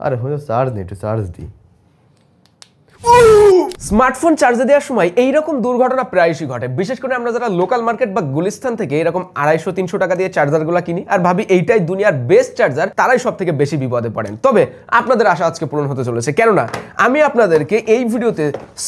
আরে হলো চার্জ নেই, একটু চার্জ দিই। স্মার্টফোন চার্জে দেওয়ার সময় এইরকম দুর্ঘটনা প্রায়শই ঘটে, বিশেষ করে আমরা যারা লোকাল মার্কেট বা গুলিস্তান থেকে এরকম 250-300 টাকা দিয়ে চার্জারগুলো কিনি আর ভাবি এইটাই দুনিয়ার বেস্ট চার্জার, তারাই সব থেকে বেশি বিপদে পড়েন। তবে আপনাদের আশা আজকে পূরণ হতে চলেছে, কেননা আমি আপনাদেরকে এই ভিডিওতে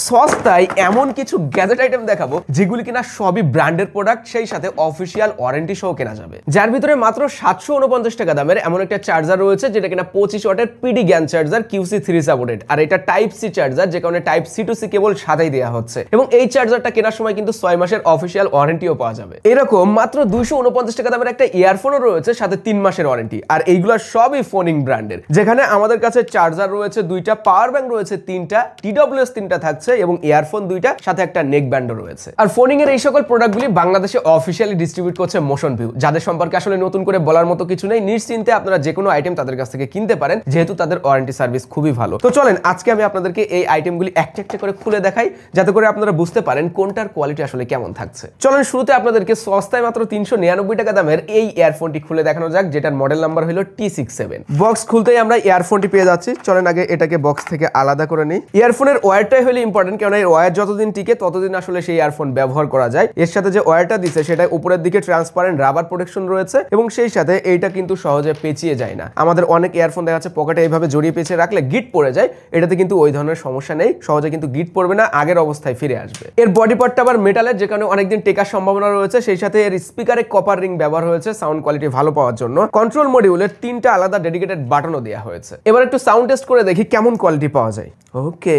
সস্তায় এমন কিছু গ্যাজেট আইটেম দেখাবো যেগুলি কিনা সবই ব্র্যান্ডের প্রোডাক্ট, সেই সাথে অফিসিয়াল ওয়ারেন্টি সহ কেনা যাবে। যার ভিতরে মাত্র 749 টাকা দামের এমন একটা চার্জার রয়েছে যেটা কিনা 25 ওয়াটের পিডি জ্ঞান চার্জার, QC3 সাপোর্টেড, আর এটা টাইপ সি চার্জার, যে কারণে type C to C cable সাদাই দেওয়া হচ্ছে। এবং এই চার্জারটা কেনার সময় কিন্তু 6 মাসের অফিসিয়াল ওয়ারেন্টিও পাওয়া যাবে। এরকম মাত্র 249 টাকা দামের একটা ইয়ারফোনও রয়েছে, সাথে 3 মাসের ওয়ারেন্টি। আর এইগুলো সবই ফোনিং ব্র্যান্ডের, যেখানে আমাদের কাছে চার্জার রয়েছে 2টা, পাওয়ার ব্যাংক রয়েছে 3টা, TWS 3টা থাকছে এবং ইয়ারফোন 2টা, সাথে একটা নেক ব্যান্ডও রয়েছে। আর ফোনিং এর এই সকল প্রোডাক্টগুলি বাংলাদেশে অফিসিয়ালি ডিস্ট্রিবিউট করছে মোশন ভিউ, যাদের সম্পর্কে আসলে নতুন করে বলার মতো কিছু নেই। নিশ্চিন্তে আপনারা যে কোনো আইটেম তাদের কাছ থেকে কিনতে পারেন, যেহেতু তাদের ওয়ারেন্টি সার্ভিস খুবই ভালো। তো চলেন আজকে আমি আপনাদেরকে এই আইটেমগুলি একটা একটা করে খুলে দেখাই, যাতে করে আপনারা বুঝতে পারেন কোনটার কোয়ালিটি আসলে কেমন থাকছে। চলেন শুরুতে আপনাদেরকে সস্তায় মাত্র 399 টাকা দামের এই ইয়ারফোনটি খুলে দেখানো যাক, যেটার মডেল নাম্বার হলো T67। বক্স খুলতেই আমরা ইয়ারফোনটি পেয়ে যাচ্ছি। চলেন আগে এটাকে বক্স থেকে আলাদা করে নিই। ইয়ারফোনের ওয়্যারটাই হলো ইম্পর্টেন্ট, কারণ এই ওয়্যার যতদিন টিকে ততদিন আসলে সেই ইয়ারফোন ব্যবহার করা যায়। এর সাথে যে ওয়্যারটা দিচ্ছে সেটা উপরের দিকে ট্রান্সপারেন্ট রাবার প্রোটেকশন রয়েছে এবং সেই সাথে এইটা কিন্তু সহজে পেঁচিয়ে যায় না। আমাদের অনেক ইয়ারফোন দেখা যাচ্ছে পকেটে এইভাবে জড়িয়ে পেঁচিয়ে রাখলে গিট পড়ে যায়, এটাতে কিন্তু ওই ধরনের সমস্যা নেই, সহজে কিন্তু গিট পড়বে না, আগের অবস্থায় ফিরে আসবে। এর বডি পার্টটা আবার মেটালের, যে কারণে অনেকদিন টেকার সম্ভাবনা রয়েছে। সেই সাথে এর স্পিকারে কপার রিং ব্যবহার হয়েছে সাউন্ড কোয়ালিটি ভালো পাওয়ার জন্য। কন্ট্রোল মডিউলের 3টা আলাদা ডেডিকেটেড বাটনও দেওয়া হয়েছে। এবার একটু সাউন্ড টেস্ট করে দেখি কেমন কোয়ালিটি পাওয়া যায়। ওকে,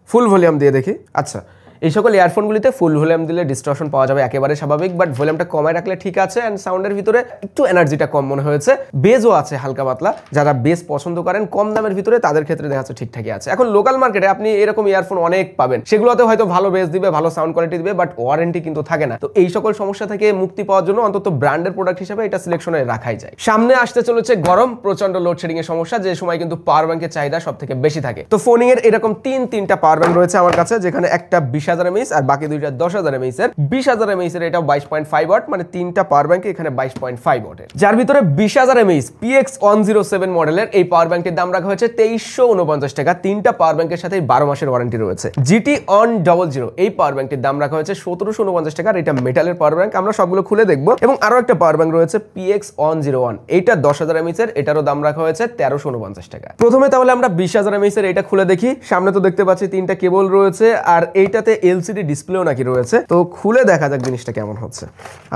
ফুল ভলিউম দিয়ে দেখি। আচ্ছা, এই সকল ইয়ারফোনগুলিতে ফুল ভলিউম দিলে ডিস্টরশন পাওয়া যাবে, একেবারে স্বাভাবিক, বাট ভলিউমটা কমায় রাখলে ঠিক আছে। অ্যান্ড সাউন্ডের ভিতরে একটু এনার্জিটা কম মনে হয়েছে। বেজও আছে হালকা পাতলা, যারা বেস পছন্দ করেন কম দামের ভিতরে তাদের ক্ষেত্রে দেখা যাচ্ছে ঠিকঠাকই আছে। এখন লোকাল মার্কেটে আপনি এরকম ইয়ারফোন অনেক পাবেন, সেগুলোতে হয়তো ভালো বেস দিবে, ভালো সাউন্ড কোয়ালিটি দিবে, বাট ওয়ারেন্টি কিন্তু থাকে না। তো এই সকল সমস্যা থেকে মুক্তি পাওয়ার জন্য অন্তত ব্র্যান্ডের প্রোডাক্ট হিসেবে এটা সিলেকশনে রাখাই যায়। সামনে আসতে চলেছে গরম, প্রচন্ড লোডশেডিং এর সমস্যা, যে সময় কিন্তু পাওয়ার ব্যাংকের চাহিদা সব থেকে বেশি থাকে। তো ফোনিং এর এরকম 3টা পাওয়ার ব্যাংক রয়েছে আমার কাছে, যেখানে একটা 20,000 mAh আর বাকি দুইটা 10,000 mAh এর। 20,000 mAh এর এটা 22.5 ওয়াট, মানে 3টা পাওয়ার ব্যাংকে এখানে 22.5 ওয়াটের। যার ভিতরে 20,000 mAh PX107 মডেলের এই পাওয়ার ব্যাংকের দাম রাখা হয়েছে 2349 টাকা। 3টা পাওয়ার ব্যাংকের সাথে 12 মাসের ওয়ারেন্টি রয়েছে। GT-ON00 এই পাওয়ার ব্যাংকটির দাম রাখা হয়েছে 1749 টাকা। এটা মেটালের পাওয়ার ব্যাংক, আমরা সবগুলো খুলে দেখবো। এবং আরো একটা পাওয়ার ব্যাংক রয়েছে PX101, এইটা 10,000 mAh এর, এটারও দাম রাখা হয়েছে 1349 টাকা। প্রথমে তাহলে আমরা 20,000 mAh এর এটা খুলে দেখি। সামনে তো দেখতে পাচ্ছি 3টা কেবল রয়েছে, আর এইটাতে LCD ডিসপ্লেও নাকি রয়েছে। তো খুলে দেখা যাক জিনিসটা কেমন হচ্ছে।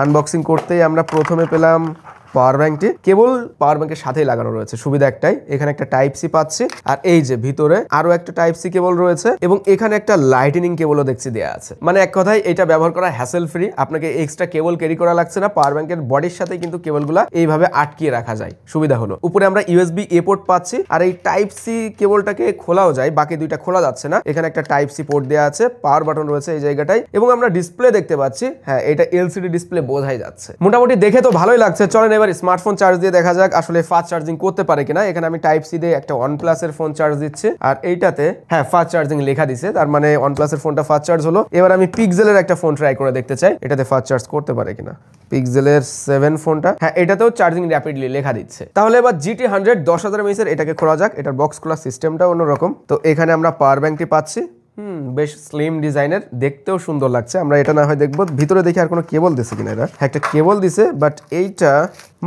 আনবক্সিং করতেই আমরা প্রথমে পেলাম পাওয়ার ব্যাংকটি। কেবল পাওয়ার ব্যাংকের সাথেই লাগানো রয়েছে, সুবিধা একটাই, এখানে একটা টাইপ সি পাচ্ছি, আর এই যে ভিতরে আরো একটা টাইপ সি কেবল রয়েছে এবং এখানে একটা লাইটেনিং কেবলও দেখছি দেয়া আছে। মানে এক কথায় এটা ব্যবহার করা হ্যাসেল ফ্রি, আপনাকে এক্সট্রা কেবল ক্যারি করা লাগছে না। পাওয়ার ব্যাংকের বডির সাথে কিন্তু কেবলগুলা এইভাবে আটকিয়ে রাখা যায়, সুবিধা হলো। উপরে আমরা USB A পোর্ট পাচ্ছি, আর এই টাইপ সি কেবলটাকে খোলাও যায়, বাকি দুইটা খোলা যাচ্ছে না। এখানে একটা টাইপ সি পোর্ট দেওয়া আছে, পাওয়ার বাটন রয়েছে এই জায়গাটায়, এবং আমরা ডিসপ্লে দেখতে পাচ্ছি। হ্যাঁ, এটা LCD ডিসপ্লে বোঝাই যাচ্ছে। মোটামুটি দেখে তো ভালোই লাগছে। চলেন এবার স্মার্টফোন চার্জ দিয়ে দেখা যাক আসলে ফাস্ট চার্জিং করতে পারে কিনা। এখানে আমি টাইপ সি দিয়ে একটা OnePlus এর ফোন চার্জ দিচ্ছি, আর এইটাতে হ্যাঁ ফাস্ট চার্জিং লেখা দিছে, তার মানে OnePlus এর ফোনটা ফাস্ট চার্জ হলো। এবার আমি পিক্সেলের একটা ফোন ট্রাই করে দেখতে চাই, এটাতে ফাস্ট চার্জ করতে পারে কিনা। পিক্সেলের 7 ফোনটা, হ্যাঁ এটাতেও চার্জিং র্যাপিডলি লেখা দিচ্ছে। তাহলে এবার GT100 10,000 mAh এর এটাকে খোলা যাক। এটার বক্স খোলার সিস্টেমটা অন্যরকম। তো এখানে আমরা পাওয়ার ব্যাংকটি পাচ্ছি, বেশ স্লিম ডিজাইনের, দেখতেও সুন্দর লাগছে। আমরা এটা না হয় দেখবো ভিতরে দেখি আর কোনো কেবল দিছে কিনা। এরা একটা কেবল দিছে, বাট এইটা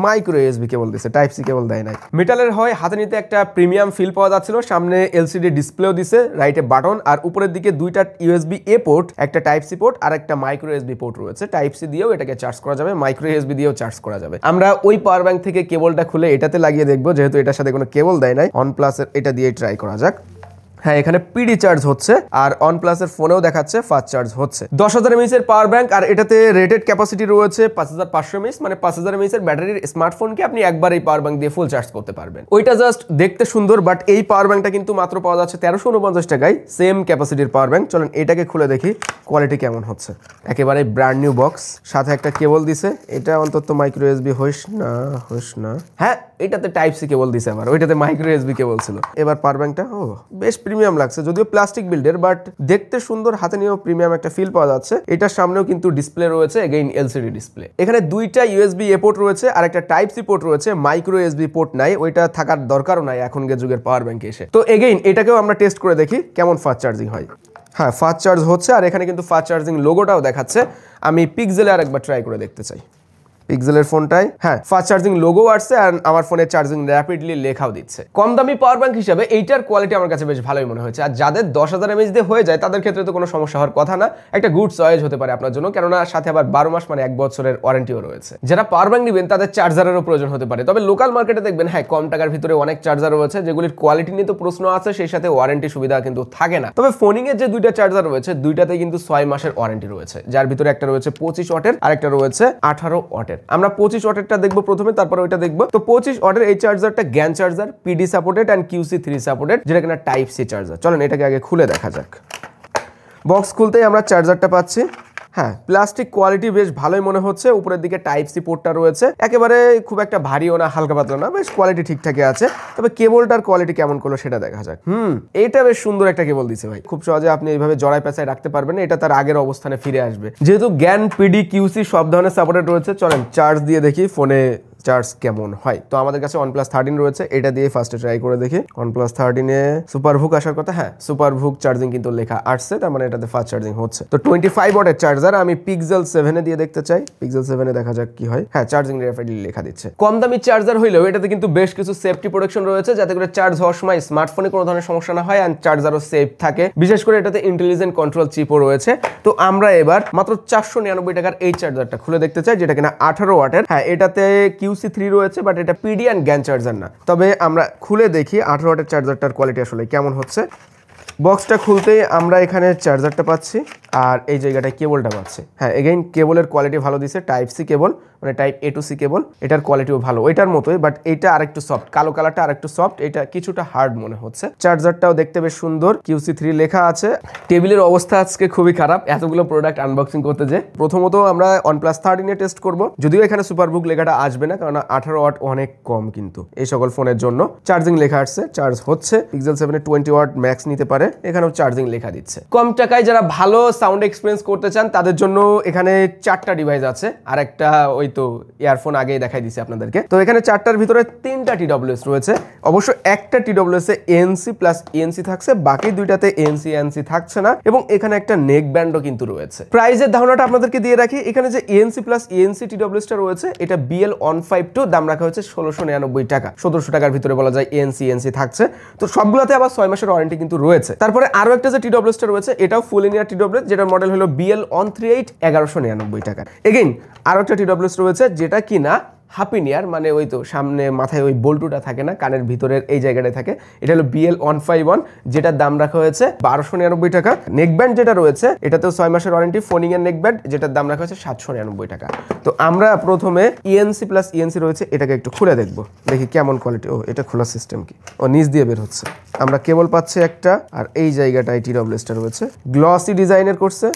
মাইক্রো USB কেবল দিছে, টাইপ সি কেবল দেয় নাই। মেটালের হয়, হাতে নিতে একটা প্রিমিয়াম ফিল পাওয়া যাচ্ছিল। সামনে LCD ডিসপ্লেও দিছে, রাইটে বাটন, আর উপরের দিকে 2টা USB A পোর্ট, একটা টাইপ সি পোর্ট আর একটা মাইক্রো USB পোর্ট রয়েছে। টাইপ সি দিয়েও এটাকে চার্জ করা যাবে, মাইক্রো USB দিয়েও চার্জ করা যাবে। আমরা ওই পাওয়ার ব্যাংক থেকে কেবলটা খুলে এটাতে লাগিয়ে দেখবো, যেহেতু এটার সাথে কোনো কেবল দেয় নাই। OnePlus এর এটা দিয়ে ট্রাই করা যাক। হ্যাঁ, এখানে পিডি চার্জ হচ্ছে, আর OnePlus এর ফোনেও দেখাচ্ছে ফাস্ট চার্জ হচ্ছে। 10,000 mAh এর পাওয়ার ব্যাংক, আর এটাতে রেটেড ক্যাপাসিটি রয়েছে 5,500 mAh, মানে 5,000 mAh এর ব্যাটারির স্মার্টফোনকে আপনি একবার এই পাওয়ার ব্যাংক দিয়ে ফুল চার্জ করতে পারবেন। ওইটা জাস্ট দেখতে সুন্দর, বাট এই পাওয়ার ব্যাংকটা কিন্তু মাত্র পাওয়া যাচ্ছে 1349 টাকায়, সেম ক্যাপাসিটির পাওয়ার ব্যাংক। চলেন এটাকে খুলে দেখি কোয়ালিটি কেমন হচ্ছে। একেবারে ব্র্যান্ড নিউ বক্স, সাথে একটা কেবল দিছে। এটা অন্তত মাইক্রো USB হোস না। হ্যাঁ, এটাতে টাইপ সি কেবল দিছে, আবার ওইটাতে মাইক্রো এসবি কেবল ছিল। এবার পাওয়ার ব্যাংকটা বেশ প্রিমিয়াম লাগছে, যদিও প্লাস্টিক বিল্ডের, বাট দেখতে সুন্দর, হাতে নিয়েও প্রিমিয়াম একটা ফিল পাওয়া যাচ্ছে। এটার সামনেও কিন্তু ডিসপ্লে রয়েছে, এগেইন এলসিডি ডিসপ্লে। এখানে দুইটা ইউএসবি এ পোর্ট রয়েছে আর একটা টাইপ সি পোর্ট রয়েছে, মাইক্রো এসবি পোর্ট নাই, ওইটা থাকার দরকারও নাই এখনকার যুগের পাওয়ার ব্যাংকে এসে। তো এগেইন এটাকেও আমরা টেস্ট করে দেখি কেমন ফাস্ট চার্জিং হয়। হ্যাঁ, ফাস্ট চার্জ হচ্ছে, আর এখানে কিন্তু ফাস্ট চার্জিং লোগোটাও দেখাচ্ছে। আমি পিক্সেলে আরেকবার ট্রাই করে দেখতে চাই। পিক্সেলের ফোনটাই হ্যাঁ ফাস্ট চার্জিং লোগো আসছে, আর আমার ফোনে চার্জিং র্যাপিডলি লেখাও দিচ্ছে। কম দামি পাওয়ার ব্যাংক হিসেবে এইটার কোয়ালিটি আমার কাছে বেশ ভালোই মনে হয়েছে। আর যাদের 10,000 mAh দিয়ে হয়ে যায় তাদের ক্ষেত্রে তো কোনো সমস্যা হওয়ার কথা না, একটা গুড চয়েস হতে পারে আপনার জন্য, কেননা সাথে আবার 12 মাস মানে 1 বছরের ওয়ারেন্টিও রয়েছে। যারা পাওয়ার ব্যাংক নেবেন তাদের চার্জারেরও প্রয়োজন হতে পারে, তবে লোকাল মার্কেটে দেখবেন হ্যাঁ কম টাকার ভিতরে অনেক চার্জার রয়েছে যেগুলির কোয়ালিটি নিয়ে তো প্রশ্ন আছে, সেই সাথে ওয়ারেন্টি সুবিধা কিন্তু থাকে না। তবে ফোনিং এর যে দুইটা চার্জার রয়েছে দুইটাতে কিন্তু 6 মাসের ওয়ারেন্টি রয়েছে, যার ভিতরে একটা রয়েছে 25 ওয়াটের আর একটা রয়েছে 18 ওয়াটের। আমরা 25 ওয়াটেরটা দেখবো প্রথমে, তারপর ওইটা দেখবো। তো 25 ওয়াটের এই চার্জারটা GaN charger, PD supported and QC3 supported, যেটা কিনা টাইপ সি চার্জার। চলেন এটাকে আগে খুলে দেখা যাক। বক্স খুলতেই আমরা চার্জারটা পাচ্ছি। হ্যাঁ, প্লাস্টিক কোয়ালিটি বেশ ভালোই মনে হচ্ছে। উপরের দিকে টাইপ সি পোর্টটা রয়েছে, একেবারে খুব একটা ভারীও না হালকা পাতলা না, বেশ কোয়ালিটি ঠিকঠাকই আছে। তবে কেবলটার কোয়ালিটি কেমন করলো সেটা দেখা যাক। এইটা বেশ সুন্দর একটা কেবল দিছে ভাই, খুব সহজে আপনি এইভাবে জড়াই পেঁচায় রাখতে পারবেন, এটা তার আগের অবস্থানে ফিরে আসবে। যেহেতু জ্ঞান, পিডি, QC সব ধরনের সাপোর্টেড রয়েছে, চলেন চার্জ দিয়ে দেখি ফোনে চার্জ কেমন হয়। তো আমাদের কাছে OnePlus 13 রয়েছে, এটা দিয়ে ফার্স্টে ট্রাই করে দেখি। OnePlus 13 এ সুপার ভুক আসার কথা, হ্যাঁ সুপার ভুক চার্জিং কিন্তু লেখা আসছে, তার মানে এটাতে ফাস্ট চার্জিং হচ্ছে। তো 25 ওয়াটের চার্জার আমি পিক্সেল 7 এ দিয়ে দেখতে চাই। পিক্সেল 7 এ দেখা যাক কি হয়। হ্যাঁ, চার্জিং র্যাপিডলি লেখা দিচ্ছে। কম দামি চার্জার হইলেও এটাতে কিন্তু বেশ কিছু সেফটি প্রোটেকশন রয়েছে, যাতে করে চার্জ হওয়ার সময় স্মার্টফোনে কোনো ধরনের সমস্যা না হয়, আর চার্জারও সেফ থাকে। বিশেষ করে এটাতে ইন্টেলিজেন্ট কন্ট্রোল চিপও রয়েছে। তো আমরা এবার মাত্র 499 টাকার এই চার্জারটা খুলে দেখতে চাই, যেটা কিনা 18 ওয়াটের। হ্যাঁ, এটাতে QC3 রয়েছে, বাট এটা পিডি এন্ড জ্ঞান চার্জার না। তবে আমরা খুলে দেখি 18 ওয়াটের চার্জারটার কোয়ালিটি আসলে কেমন হচ্ছে। বক্সটা খুলতেই আমরা এখানে চার্জারটা পাচ্ছি, আর এই জায়গাটায় কেবলটা পাচ্ছি। হ্যাঁ, এগেইন কেবলের কোয়ালিটি ভালো দিছে, টাইপ সি কেবল, মানে টাইপ A to C কেবল। এটার কোয়ালিটিও ভালো, এটার মতোই, বাট এইটা আরেকটু সফট, কালো কালারটা আরেকটু সফট, এটা কিছুটা হার্ড মনে হচ্ছে। চার্জারটাও দেখতে বেশ সুন্দর, QC3 লেখা আছে। টেবিলের অবস্থা আজকে খুবই খারাপ এতগুলো প্রোডাক্ট আনবক্সিং করতে যে। প্রথমত আমরা OnePlus 13 এ টেস্ট করব, যদিও এখানে সুপার বুক লেখাটা আসবে না, কারণ 18 ওয়াট অনেক কম কিন্তু এই সকল ফোনের জন্য। চার্জিং লেখা আসছে, চার্জ হচ্ছে। পিক্সেল 7 এ 20 ওয়াট ম্যাক্স নিতে পারে, এখানেও চার্জিং লেখা দিচ্ছে। কম টাকায় যারা ভালো সাউন্ড এক্সপেরিয়েন্স করতে চান তাদের জন্য এখানে 4টা ডিভাইস আছে, আর একটা ওই তো ইয়ারফোন আগেই দেখাই দিছি আপনাদেরকে। তো এখানে 4টার ভিতরে 3টা TWS রয়েছে। অবশ্য একটা TWS এ ANC প্লাস ENC থাকছে, বাকি দুইটাতে ANC ANC থাকছে না, এবং এখানে একটা নেক ব্যান্ডও কিন্তু রয়েছে। প্রাইসের ধারণাটা আপনাদেরকে দিয়ে রাখি, এখানে যে ANC প্লাস ENC TWS টা রয়েছে এটা BL152 দাম রাখা হয়েছে 1699 টাকা। 1700 টাকার ভিতরে বলা যায় ANC ENC থাকছে। তো সবগুলোতে আবার 6 মাসের ওয়ারেন্টি কিন্তু রয়েছে। তারপরে আরো একটা যে TWS টা রয়েছে এটাও ফুল ইনিয়ার TWS, যেটার মডেল হলো BL138 1199 টাকা। এগেইন আরো একটা TWS রয়েছে যেটা কিনা হাফ ইনিয়ার, মানে ওই তো সামনে মাথায় ওই বল্টুটা থাকে না, কানের ভিতরের এই জায়গাটায় থাকে, এটা হলো BL151, যেটার দাম রাখা হয়েছে 1299 টাকা। নেকব্যান্ড যেটা রয়েছে এটাতেও 6 মাসের ওয়ারেন্টি, ফোনিং এর নেকব্যান্ড, যেটার দাম রাখা হয়েছে 799 টাকা। তো আমরা প্রথমে ENC প্লাস ENC রয়েছে এটাকে একটু খুলে দেখবো, দেখি কেমন কোয়ালিটি। ও, এটা খোলা সিস্টেম কি, ও নিচ দিয়ে বের হচ্ছে। আমরা কেবল পাচ্ছি একটা, আর এই জায়গাটায় TWS টা রয়েছে, গ্লসি ডিজাইনের করছে।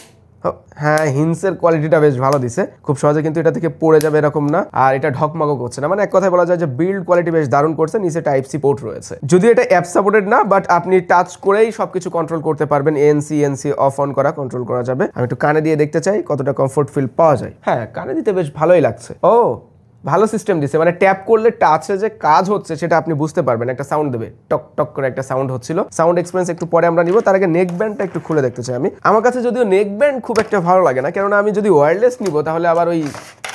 হ্যাঁ, হিন্সের কোয়ালিটিটা বেশ ভালো দিছে, খুব সহজে কিন্তু এটা থেকে পড়ে যাবে এরকম না, আর এটা ঢকমগও করছে না, মানে এক কথায় বলা যায় যে বিল্ড কোয়ালিটি বেশ দারুণ করছে। নিচে টাইপ সি পোর্ট রয়েছে, যদিও এটা অ্যাপ সাপোর্টেড না, বাট আপনি টাচ করেই সবকিছু কন্ট্রোল করতে পারবেন। ANC ENC অফ অন করা, কন্ট্রোল করা যাবে। আমি একটু কানে দিয়ে দেখতে চাই কতটা কমফোর্ট ফিল পাওয়া যায়। হ্যাঁ, কানে দিতে বেশ ভালোই লাগছে। ও, ভালো সিস্টেম দিছে, মানে ট্যাপ করলে টাচে যে কাজ হচ্ছে সেটা আপনি বুঝতে পারবেন, একটা সাউন্ড দেবে, টক টক করে একটা সাউন্ড হচ্ছিল। সাউন্ড এক্সপেরিয়েন্স একটু পরে আমরা নিব, তার আগে নেক ব্যান্ডটা একটু খুলে দেখতে চাই আমি। আমার কাছে যদিও নেক ব্যান্ড খুব একটা ভালো লাগে না, কেননা আমি যদি ওয়্যারলেস নিব তাহলে আবার ওই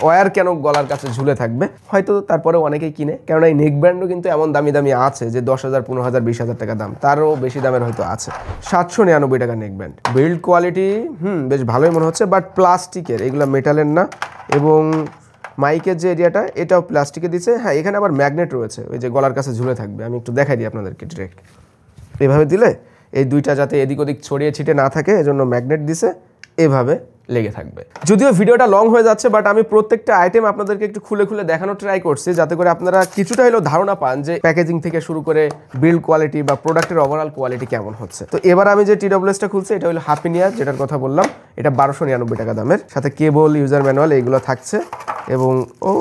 ওয়্যার কেন গলার কাছে ঝুলে থাকবে, হয়তো তারপরে অনেকেই কিনে, কেননা এই নেক ব্যান্ডও কিন্তু এমন দামি দামি আছে যে 10,000 15,000 20,000 টাকা দাম, তারও বেশি দামের হয়তো আছে। 799 টাকা নেক ব্যান্ড। বিল্ড কোয়ালিটি বেশ ভালোই মনে হচ্ছে, বাট প্লাস্টিকের, এগুলো মেটালের না। এবং মাইকের যে এরিয়াটা এটাও প্লাস্টিকে দিচ্ছে। হ্যাঁ, এখানে আবার ম্যাগনেট রয়েছে, ওই যে গলার কাছে ঝুলে থাকবে। আমি একটু দেখাই দিই আপনাদেরকে ডিরেক্ট, এভাবে দিলে এই দুইটা যাতে এদিক ওদিক ছড়িয়ে ছিটে না থাকে এজন্য ম্যাগনেট দিছে, এভাবে লেগে থাকবে। যদিও ভিডিওটা লং হয়ে যাচ্ছে, বাট আমি প্রত্যেকটা আইটেম আপনাদেরকে একটু খুলে খুলে দেখানোর ট্রাই করছি, যাতে করে আপনারা কিছুটা হলেও ধারণা পান যে প্যাকেজিং থেকে শুরু করে বিল্ড কোয়ালিটি বা প্রোডাক্টের ওভারঅল কোয়ালিটি কেমন হচ্ছে। তো এবার আমি যে TWS-টা খুলছি এটা হলো হাফ ইনিয়ার, যেটার কথা বললাম, এটা 1299 টাকা দামের, সাথে কেবল, ইউজার ম্যানুয়াল এইগুলো থাকছে। এবং ও,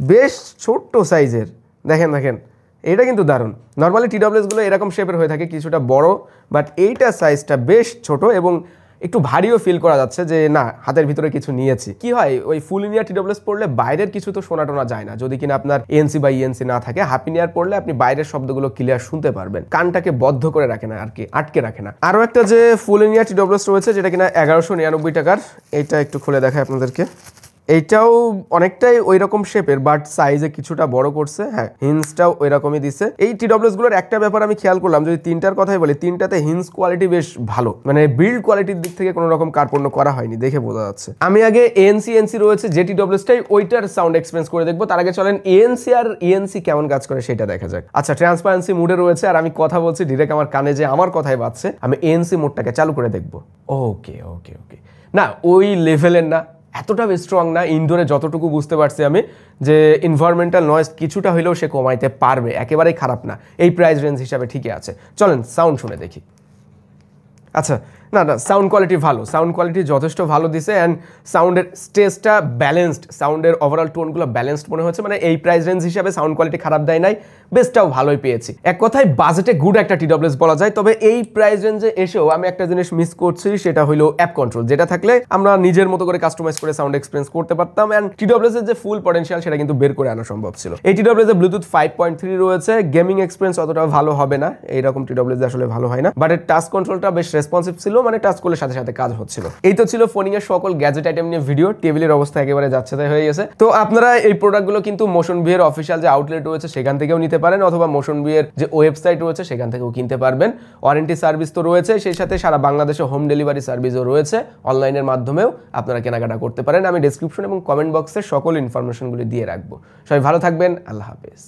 বেশ ছোট্ট সাইজের, দেখেন দেখেন, এটা কিন্তু দারুণ। নর্মালি টিডব্লিউএসগুলো এরকম শেপের হয়ে থাকে, কিছুটা বড়, বাট এইটা সাইজটা বেশ ছোট এবং একটু ভারীও ফিল করা যাচ্ছে যে না হাতের ভিতরে কিছু নিয়েছি। কি হয় ওই ফুল ইন ইয়ার টিডব্লিউএস পড়লে বাইরের কিছু তো শোনা টোনা যায় না, যদি কিনা আপনার এএনসি বা ইএনসি না থাকে। হাফ ইন ইয়ার পড়লে আপনি বাইরের শব্দগুলো ক্লিয়ার শুনতে পারবেন, কানটাকে বদ্ধ করে রাখে না আর কি, আটকে রাখে না। আরও একটা যে ফুল ইন ইয়ার টিডব্লিউএস রয়েছে যেটা কিনা 1199 টাকার, এইটা একটু খুলে দেখায় আপনাদেরকে। এইটাও অনেকটাই ওই রকম শেপের, বাট সাইজে কিছুটা বড় করছে। হ্যাঁ, হিন্সটাও ওই রকমই দিছে। এই টিডব্লিউএস গুলোর একটা ব্যাপার আমি খেয়াল করলাম, যদি তিনটার কথাই বলি, তিনটাতে হিন্স কোয়ালিটি বেশ ভালো, মানে বিল্ড কোয়ালিটির দিক থেকে কোনো রকম কার্পণ্য করা হয়নি, দেখে বোঝা যাচ্ছে। আমি আগে এএনসি রয়েছে যে টিডব্লিউএসটাই, ওইটার সাউন্ড এক্সপেরিয়েন্স করে দেখবো। তার আগে চলেন এএনসি আর ইএনসি কেমন কাজ করে সেটা দেখা যাক। আচ্ছা, ট্রান্সপারেন্সি মুডে রয়েছে আর আমি কথা বলছি ডিরেক্ট আমার কানে যে আমার কথাই বাজছে। আমি এএনসি মোডটাকে চালু করে দেখবো। ওকে ওকে ওকে, না ওই লেভেলের না, এতটা স্ট্রং না। ইনডোরে যতটুকু বুঝতে পারছি আমি যে এনভায়রনমেন্টাল নয়েজ কিছুটা হলেও সে কমাইতে পারবে, একেবারেই খারাপ না, এই প্রাইস রেঞ্জ হিসাবে ঠিকই আছে। চলেন সাউন্ড শুনে দেখি। আচ্ছা, না না, সাউন্ড কোয়ালিটি ভালো, সাউন্ড কোয়ালিটি যথেষ্ট ভালো দিছে। অ্যান্ড সাউন্ডের স্টেজটা ব্যালেন্সড, সাউন্ডের ওভারঅল টোনগুলো ব্যালেন্সড মনে হচ্ছে, মানে এই প্রাইস রেঞ্জ হিসাবে সাউন্ড কোয়ালিটি খারাপ দেয় নাই, বেসটাও ভালোই পেয়েছি। এক কথায় বাজেটে গুড একটা টিডব্লিউএস বলা যায়। তবে এই প্রাইস রেঞ্জে এসেও আমি একটা জিনিস মিস করছি, সেটা হলো অ্যাপ কন্ট্রোল, যেটা থাকলে আমরা নিজের মতো করে কাস্টমাইজ করে সাউন্ড এক্সপিরিয়েন্স করতে পারতাম। অ্যান্ড টিডব্লিউএস এর যে ফুল পটেনশিয়াল সেটা কিন্তু বের করে আনা সম্ভব ছিল। এই টিডব্লিউএস এর ব্লুটুথ 5.3 রয়েছে, গেমিং এক্সপিরিয়েন্স অতটা ভালো হবে না, এইরকম টিডব্লিউএস আসলে ভালো হয় না, বাট এর টাচ কন্ট্রোলটা বেশ রেসপন্সিভ ছিল, মানে টাচ করলে সাথে সাথে কাজ হচ্ছিল। এই তো ছিল ফোনিং এর সকল গ্যাজেট আইটেম নিয়ে ভিডিও। টেবিলের অবস্থা একেবারে যাচ্ছে তাই হয়ে গেছে। তো আপনারা এই প্রোডাক্টগুলো কিন্তু মোশন ভি এর অফিসিয়াল যে আউটলেট রয়েছে সেখান থেকেও নিতে পারেন, অথবা মোশন ভি এর যে ওয়েবসাইট রয়েছে সেখান থেকেও কিনতে পারবেন। ওয়ারেন্টি সার্ভিস তো রয়েছে, সেই সাথে সারা বাংলাদেশে হোম ডেলিভারি সার্ভিসও রয়েছে, অনলাইনের মাধ্যমেও আপনারা কেনাকাটা করতে পারেন। আমি ডেসক্রিপশন এবং কমেন্ট বক্সে সকল ইনফরমেশনগুলি দিয়ে রাখবো। সবাই ভালো থাকবেন, আল্লাহ হাফেজ।